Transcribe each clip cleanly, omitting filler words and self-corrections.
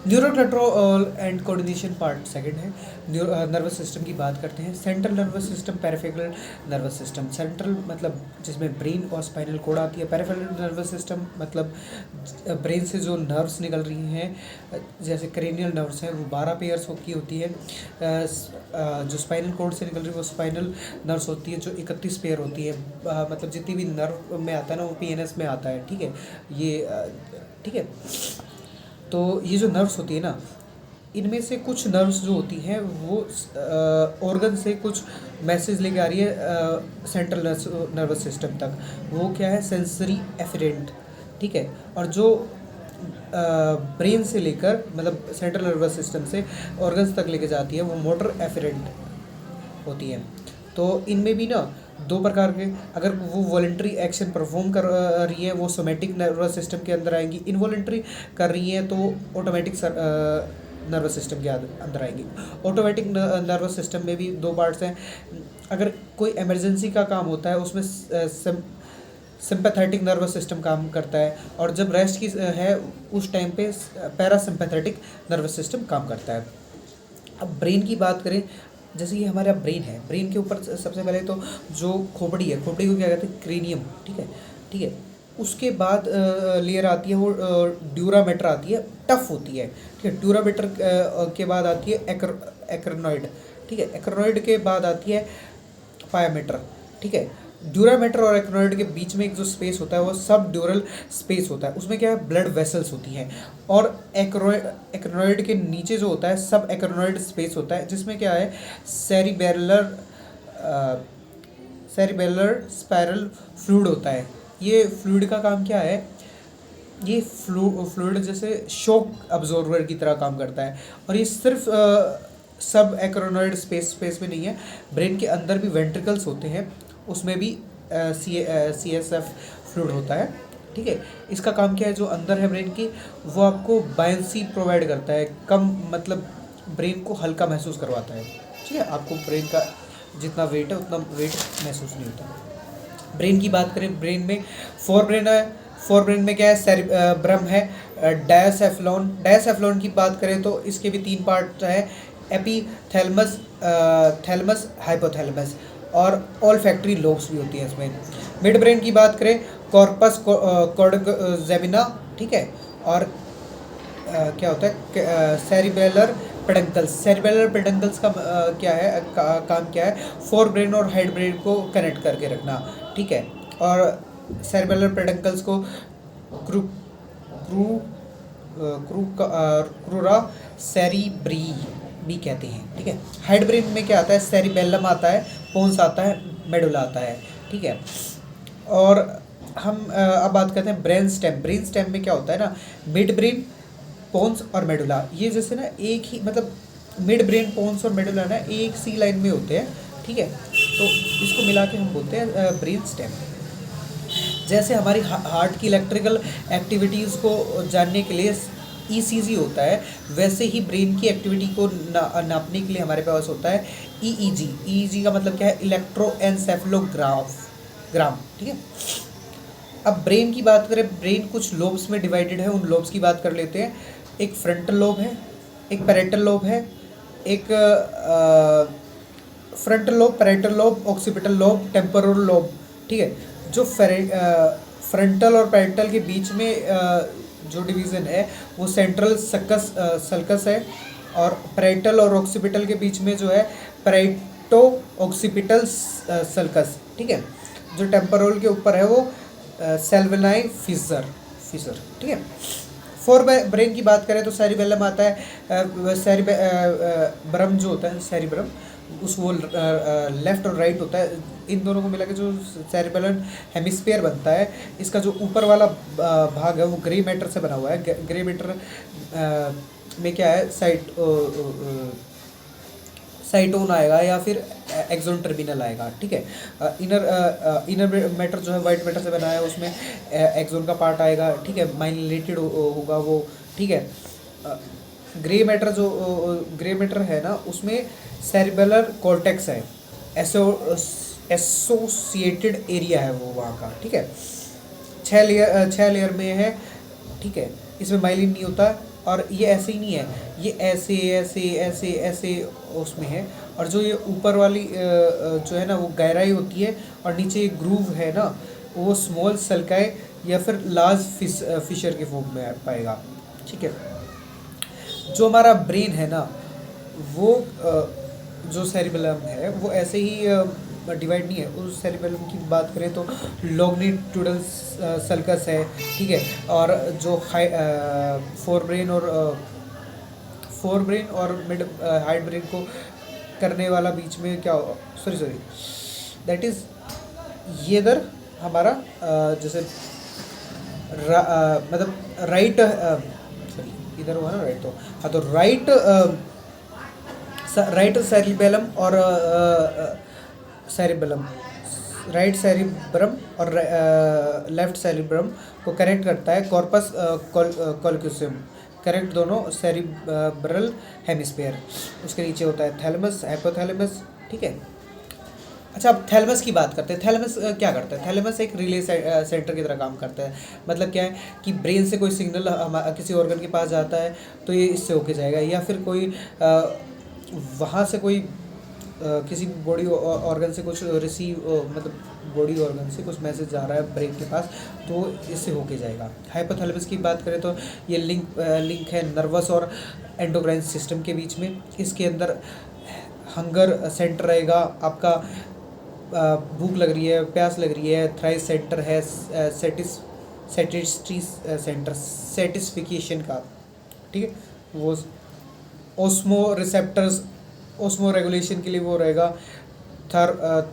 Neuro control and coordination part second है। Nervous system की बात करते हैं। Central nervous system, peripheral nervous system. Central मतलब जिसमें ब्रेन और स्पाइनल कोड आती है। पेरिफेरल नर्वस सिस्टम मतलब ब्रेन से जो नर्व्स निकल रही हैं, जैसे क्रेनियल नर्व्स हैं, वो 12 पेयर्स की होती है। जो स्पाइनल कोड से निकल रही है वो स्पाइनल नर्व्स होती है, जो 31 पेयर होती है। मतलब जितनी भी नर्व में आता है ना, वो पीएनएस में आता है। ठीक है, ये ठीक है। तो ये जो नर्व्स होती है ना, इनमें से कुछ नर्व्स जो होती हैं वो ऑर्गन से कुछ मैसेज लेके आ रही है सेंट्रल नर्वस सिस्टम तक। वो क्या है? Sensory efferent. ठीक है। और जो ब्रेन से लेकर मतलब सेंट्रल नर्वस सिस्टम से ऑर्गन्स तक लेके जाती है, वो मोटर एफरेंट होती है। तो इनमें भी ना दो प्रकार के, अगर वो वॉलेंट्री एक्शन परफॉर्म कर रही है, वो सोमेटिक नर्वस सिस्टम के अंदर आएंगी। इनवॉलेंट्री कर रही हैं तो ऑटोमेटिक नर्वस सिस्टम के अंदर आएंगी। ऑटोमेटिक नर्वस सिस्टम में भी दो पार्ट्स हैं। अगर कोई इमरजेंसी का काम होता है, उसमें सिंपैथेटिक नर्वस सिस्टम काम करता है, और जब रेस्ट की है उस टाइम पे पैरासिम्पैथेटिक नर्वस सिस्टम काम करता है। अब ब्रेन की बात करें, जैसे कि हमारा ब्रेन है, ब्रेन के ऊपर सबसे पहले तो जो खोपड़ी है, खोपड़ी को क्या कहते हैं? क्रेनियम। ठीक है, ठीक है। उसके बाद लेयर आती है वो ड्यूरामेटर आती है, टफ होती है। ठीक है, ड्यूरामेटर के बाद आती है एक्रोनॉइड। ठीक है, एक्रोनॉइड के बाद आती है पायामीटर। ठीक है, ड्यूरामेटर और एक्रोनॉइड के बीच में एक जो स्पेस होता है वो सब ड्यूरल स्पेस होता है। उसमें क्या है? ब्लड वेसल्स होती हैं। और एक्रोनॉइड के नीचे जो होता है सब एक्रोनॉइड स्पेस होता है, जिसमें क्या है? सेरिबेलर सेरिबेलर स्पाइरल फ्लूइड होता है। ये फ्लूइड का काम क्या है? ये फ्लूइड जैसे शॉक अब्जॉर्बर की तरह काम करता है। और ये सिर्फ सब एक्रोनॉइड स्पेस में नहीं है, ब्रेन के अंदर भी वेंट्रिकल्स होते हैं, उसमें भी सी एस एफ फ्लूइड होता है। ठीक है, इसका काम क्या है? जो अंदर है ब्रेन की, वो आपको बायंसी प्रोवाइड करता है, कम मतलब ब्रेन को हल्का महसूस करवाता है। ठीक है, आपको ब्रेन का जितना वेट है उतना वेट महसूस नहीं होता। ब्रेन की बात करें, ब्रेन में फोर ब्रेन है। फोर ब्रेन में क्या है? सेरिब्रम है, डायसेफ्लॉन। डायसेफ्लॉन की बात करें तो इसके भी तीन पार्ट है, एपीथैलेमस, थैलेमस, हाइपोथैलेमस, और ऑल्फैक्टरी लोब्स भी होती है इसमें। मिड ब्रेन की बात करें, कॉर्पस कॉर्डेक्सेमिना। ठीक है, और क्या होता है? Cerebellar peduncles. सेरिबेलर पेडंकल्स का क्या है? काम क्या है? फोर ब्रेन और हेड ब्रेन को कनेक्ट करके रखना। ठीक है, और सेरिबेलर पेडंकल्स को क्रू क्रू क्रू क्रूरा सेरिब्री भी कहते हैं। ठीक है, हेड ब्रेन में क्या आता है? सेरिबेलम आता है, पोन्स आता है, मेडुला आता है। ठीक है, और हम अब बात करते हैं ब्रेन स्टेम। ब्रेन स्टेम में क्या होता है ना, मिड ब्रेन, पोन्स और मेडुला, ये जैसे ना एक ही मतलब मिड ब्रेन, पोन्स और मेडुला ना एक सी लाइन में होते हैं। ठीक है, तो इसको मिला के हम बोलते हैं ब्रेन स्टेम। जैसे हमारी हार्ट की इलेक्ट्रिकल एक्टिविटीज़ को जानने के लिए ईसीजी होता है, वैसे ही ब्रेन की एक्टिविटी को नापने के लिए हमारे पास होता है ईईजी। ईईजी का मतलब क्या है? ग्राम। ठीक है, अब ब्रेन की बात करें, ब्रेन कुछ लोब्स में डिवाइडेड है, उन लोब्स की बात कर लेते हैं। एक फ्रंटल लोब है, एक पैरेटल लोब है, एक frontal lobe, parietal lobe, occipital lobe, temporal lobe. ठीक है, जो फ्रंटल और पैरेटल के बीच में जो डिवीज़न है वो सेंट्रल सल्कस है, और पैरेटल और ऑक्सीपिटल के बीच में जो है पैरेटो ऑक्सीपिटल सल्कस। ठीक है, जो टेम्पोरल के ऊपर है वो सेल्वेनाई फिशर। ठीक है, फोर ब्रेन की बात करें तो सेरिबेलम आता है, सेरिब्रम जो होता है, सेरिब्रम उस वो लेफ्ट और राइट होता है, इन दोनों को मिला के जो सेरिबेलम हेमिस्फीयर बनता है। इसका जो ऊपर वाला भाग है वो ग्रे मैटर से बना हुआ है। ग्रे मैटर में क्या है? साइटोन आएगा या फिर एक्सोन टर्मिनल आएगा। ठीक है, इनर मैटर जो है वाइट मैटर से बना है, उसमें एक्सोन का पार्ट आएगा। ठीक है, माइलिनेटेड होगा वो। ठीक है, ग्रे मैटर है ना, उसमें सेरिबेलर कॉर्टेक्स है, एसोसिएटेड एरिया है वो वहाँ का। ठीक है, छः लेयर में है। ठीक है, इसमें माइलिन नहीं होता, और ये ऐसे ही नहीं है, ये ऐसे ऐसे ऐसे ऐसे उसमें है। और जो ये ऊपर वाली जो है ना वो गहराई होती है, और नीचे ये ग्रूव है ना, वो स्मॉल सल्काई या फिर लार्ज फिशर के फॉर्म में पाएगा। ठीक है। जो हमारा ब्रेन है ना, वो जो सेरिबेलम है वो ऐसे ही डिवाइड नहीं है। उस सेरिबेलम की बात करें तो लॉन्गिट्यूडल सल्कस है, ठीक है। और जो हाई फोर ब्रेन और मिड हाइड ब्रेन को करने वाला बीच में क्या, सॉरी सॉरी, दैट इज़ ये इधर हमारा जैसे मतलब राइट, सॉरी इधर हुआ ना राइट, तो हाँ, तो राइट सेरिबेलम और सेरिबेलम, राइट सेरिब्रम और लेफ्ट सेरिब्रम को कनेक्ट करता है कॉर्पस कॉल्क्यूसियम, करेक्ट दोनों सेरिब्रल हेमिस्फीयर। उसके नीचे होता है थैलेमस, हाइपोथैलेमस, ठीक है। अच्छा, अब थैलेमस की बात करते हैं। थैलेमस क्या करता है? थैलेमस एक रिले सेंटर की तरह काम करता है। मतलब क्या है कि ब्रेन से कोई सिग्नल किसी ऑर्गन के पास जाता है तो ये इससे होके जाएगा, या फिर कोई वहाँ से कोई किसी बॉडी ऑर्गन से कुछ मतलब बॉडी ऑर्गन से कुछ मैसेज जा रहा है ब्रेन के पास, तो इससे होके जाएगा। हाइपोथैलेमस की बात करें तो ये लिंक है नर्वस और एंडोक्राइन सिस्टम के बीच में। इसके अंदर हंगर सेंटर रहेगा आपका, भूख लग रही है, प्यास लग रही है। थ्राइस सेंटर है, सेटिस्ट्री सेंटर सेटिस्फिकेशन का, ठीक है। वो ओस्मो रिसेप्टर्स, ओस्मो रेगुलेशन के लिए वो रहेगा।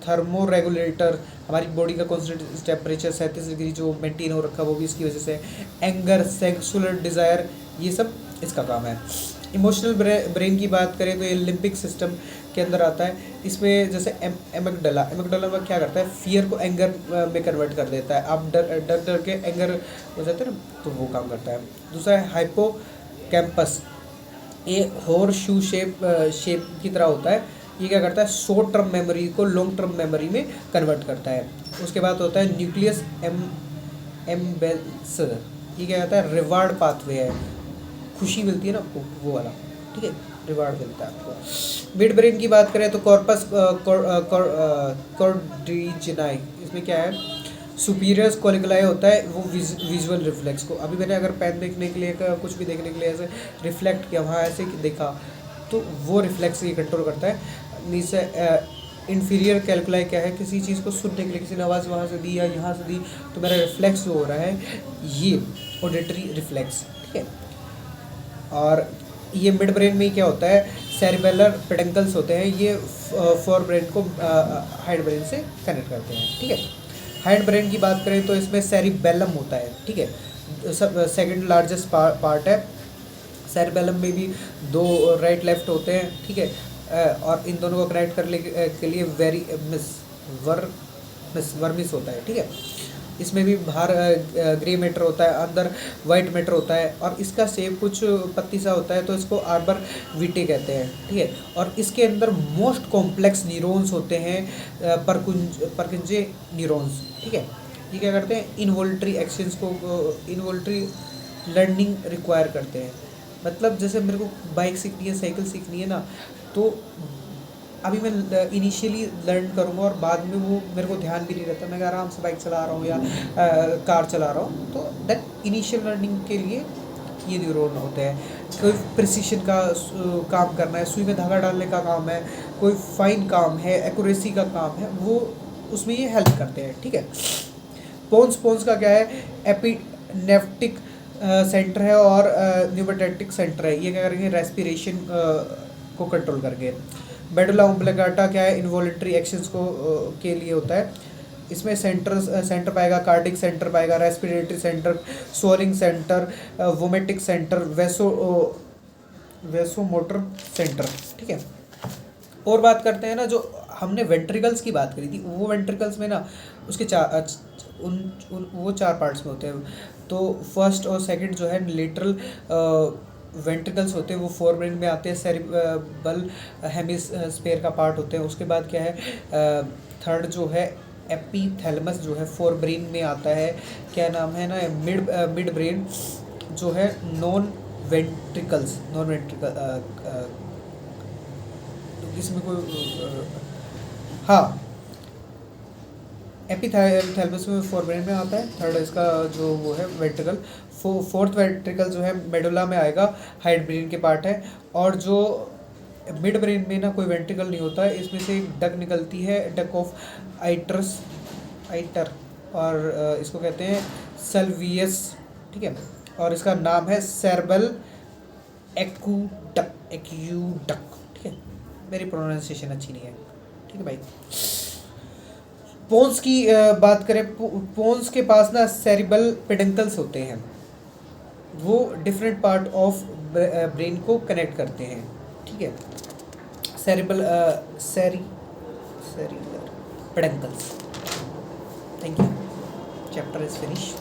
थर्मो रेगुलेटर, हमारी बॉडी का कॉन्स्टेंट टेम्परेचर 37 डिग्री जो मेंटेन हो रखा है वो भी इसकी वजह से। एंगर, सेक्सुअल डिज़ायर, ये सब इसका काम है। इमोशनल ब्रेन की बात करें तो ये लिम्बिक सिस्टम के अंदर आता है। इसमें जैसे एमिगडाला में क्या करता है, फियर को एंगर में कन्वर्ट कर देता है। आप डर के एंगर हो जाते हैं ना, तो वो काम करता है। दूसरा है हाइपोकैम्पस, ये हॉर्स शू शेप की तरह होता है। ये क्या करता है, शॉर्ट टर्म मेमोरी को लॉन्ग टर्म मेमोरी में कन्वर्ट करता है। उसके बाद होता है न्यूक्लियस एम्बेस, ये क्या कहता है, रिवार्ड पाथवे है, खुशी मिलती है ना वो वाला, ठीक है, रिवार्ड मिलता है आपको। मिड ब्रेन की बात करें तो कॉर्पस कॉर्डिजिनाई, इसमें क्या है, सुपीरियर्स कोलिकुलाई होता है, वो विजुअल रिफ्लेक्स को, अभी मैंने अगर पेन देखने के लिए कुछ भी देखने के लिए ऐसे रिफ्लेक्ट किया, वहाँ ऐसे देखा, तो वो रिफ्लेक्स ये कंट्रोल करता है। नीचे इन्फीरियर कैलकुलाई क्या है, किसी चीज़ को सुनने के लिए किसी ने आवाज़ वहाँ से दी या यहाँ से दी, तो मेरा रिफ्लेक्स जो हो रहा है ये ऑडिटरी रिफ्लेक्स, ठीक है। और ये मिड ब्रेन में क्या होता है, सेरिबेलर पेडंकल्स होते हैं, ये फोर ब्रेन को हाइड ब्रेन से कनेक्ट करते हैं, ठीक है। हाइड ब्रेन की बात करें तो इसमें सेरिबेलम होता है, ठीक है, सब सेकंड लार्जेस्ट पार्ट है। सेरिबेलम में भी दो राइट लेफ्ट होते हैं, ठीक है। और इन दोनों को कनेक्ट करने के लिए वर्मिस होता है, ठीक है। इसमें भी बाहर ग्रे मैटर होता है, अंदर वाइट मैटर होता है, और इसका शेप कुछ पत्ती सा होता है, तो इसको आर्बर वीटे कहते हैं, ठीक है। और इसके अंदर मोस्ट कॉम्प्लेक्स न्यूरॉन्स होते हैं, परकुंजे न्यूरॉन्स, ठीक है। ये क्या करते हैं, इनवॉल्ट्री एक्शंस को, इनवॉल्ट्री लर्निंग रिक्वायर करते हैं। मतलब जैसे मेरे को बाइक सीखनी है, साइकिल सीखनी है ना, तो अभी मैं इनिशियली लर्न करूँगा और बाद में वो मेरे को ध्यान भी नहीं रहता, मैं आराम से बाइक चला रहा हूँ या कार चला रहा हूँ, तो दैट इनिशियल लर्निंग के लिए ये न्यूरॉन होते हैं। कोई प्रिसिशन का काम करना है, सुई में धागा डालने का काम है, कोई फाइन काम है, एक्यूरेसी का काम है, वो उसमें ये हेल्प करते हैं, ठीक है। पोन्स का क्या है, एपिनेफ्टिक सेंटर है और न्यूमेटेटिक सेंटर है। ये क्या करेंगे, रेस्पिरेशन को कंट्रोल करके। मेडुला ओब्लिंगाटा क्या है, इनवॉल्यूंटरी एक्शंस को के लिए होता है। इसमें सेंटर पाएगा, कार्डिक सेंटर पाएगा, respiratory centre, soaring centre, vomiting centre, vasomotor centre, ठीक है। और बात करते हैं ना, जो हमने वेंट्रिकल्स की बात करी थी, वो वेंट्रिकल्स में ना उसके वो चार पार्ट्स में होते हैं। तो फर्स्ट और सेकंड जो है लेटरल वेंट्रिकल्स होते हैं, वो फोर ब्रेन में आते हैं, सेरिबल हेमिस्फीयर का पार्ट होते हैं। उसके बाद क्या है, थर्ड जो है एपीथैलेमस जो है फोर ब्रेन में आता है, क्या नाम है ना, मिड ब्रेन जो है नॉन वेंट्रिकल्स, नॉन वेंट्रिकल, इसमें कोई हाँ, एपिथैलेमस में फोरब्रेन में आता है। थर्ड इसका जो वो है वेंट्रिकल, फोर्थ वेंट्रिकल जो है मेडुला में आएगा, हाइड ब्रेन के पार्ट है। और जो मिड ब्रेन में ना कोई वेंट्रिकल नहीं होता है, इसमें से एक डक निकलती है, डक ऑफ आइटर्स, आइटर, और इसको कहते हैं सल्वियस, ठीक है। और इसका नाम है सेरेब्रल एक्यूडक्ट, ठीक है। मेरी प्रोनाउंसिएशन अच्छी नहीं है, ठीक है भाई। पोन्स की बात करें, पोन्स के पास ना सेरिबल पेडंकल्स होते हैं, वो डिफरेंट पार्ट ऑफ ब्रेन को कनेक्ट करते हैं, ठीक है। Cerebral cerebral peduncles. Thank you, chapter is finish.